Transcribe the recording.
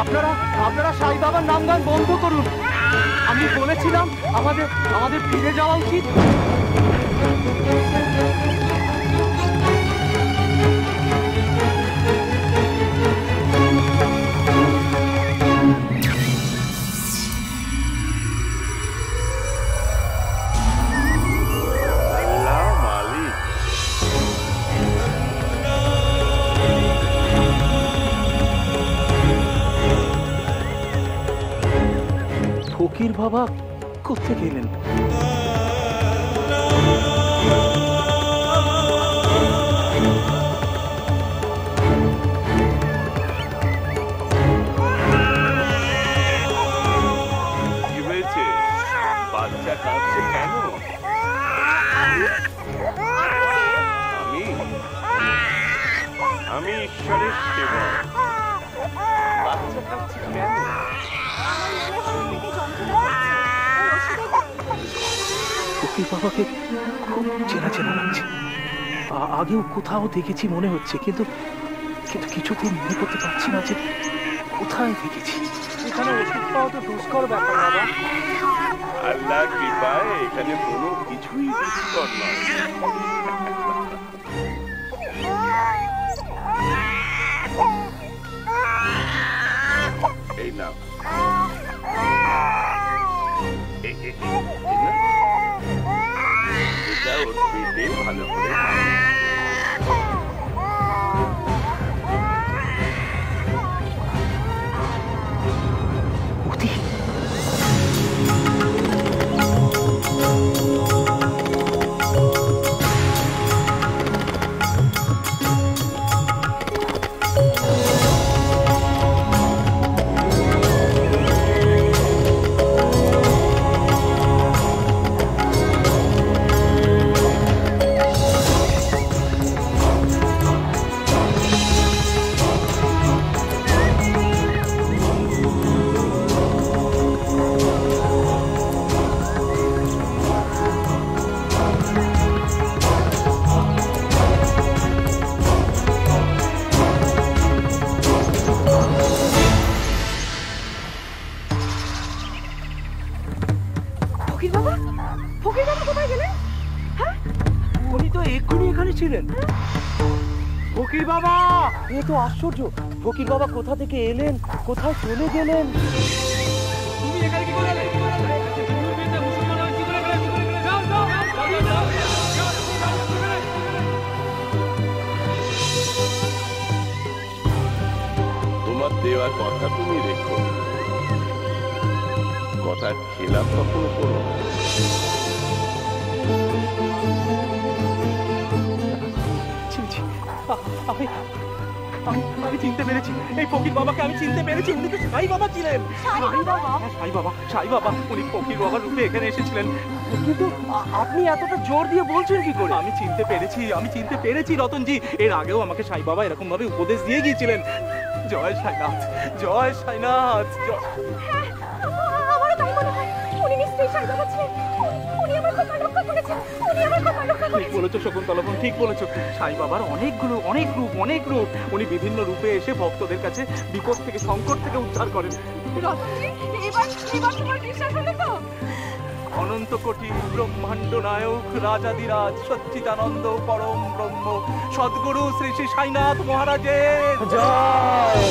আপনারা আপনারা সাই বাবার নাম গান বন্ধ করুন। আমি বলেছিলাম আমাদের ফিরে যাওয়া উচিত। ফকির বাবা কোথায় গেলেন? কি হয়েছে? বাচ্চা কাঁদছে কেন? আমি ঈশ্বরের সেবক। বাচ্চা কাঁদছে কেন? ফকির বাবাকে খুব চেনা চেনা লাগছে। আগেও কোথাও দেখেছি মনে হচ্ছে, কিন্তু কিন্তু কিছুতেই মনে করতে পারছি না যে কোথায় দেখেছি। এখানে ওষুধ পাওয়া তো দুষ্কর ব্যাপার বাবা। আল্লাহ কৃপায় এখানে কোনো কিছুই দুষ্কর নয়। এই নাও, এটা ওর পেটে ভালো করে ফকির বাবা, এ তো আশ্চর্য। ফকির বাবা কোথা থেকে এলেন, কোথায় চলে গেলেন? তুমি এখানে কি করে এলে? তোমার দেওয়া কথা তুমি রেখো, কথার খেলাপ কখনো করো। আমি চিনতে পেরেছি, এই ফকির বাবাকে আমি চিনতে পেরেছি। উনি তো সাই বাবা ছিলেন। সাই বাবা উনি ফকির বাবার রূপে এখানে এসেছিলেন। কিন্তু আপনি এতটা জোর দিয়ে বলছেন কি করে? আমি চিনতে পেরেছি রতনজি। এর আগেও আমাকে সাই বাবা এরকম ভাবে উপদেশ দিয়ে গিয়েছিলেন। জয় সাইনাথ, জয় সাইনাথ। আমারও তাই মনে হয়, উনি নিশ্চয়ই সাই বাবা ছিলেন। উনি আমার কথা রক্ষা করেছেন, উনি আমার কথা রক্ষা করেছেন। ঠিক বলেছো শকুন্তলা, ঠিক বলেছো। সাই বাবার অনেক রূপ। উনি বিভিন্ন রূপে এসে ভক্তদের কাছে বিপদ থেকে, সংকট থেকে উদ্ধার করেন। এবার তোমার বিশ্বাস হলো তো? অনন্ত কোটি ব্রহ্মাণ্ড নায়ক রাজাদিরাজ সচ্চিদানন্দ পরম ব্রহ্ম সদ্গুরু শ্রী শ্রী সাইনাথ মহারাজের জয়।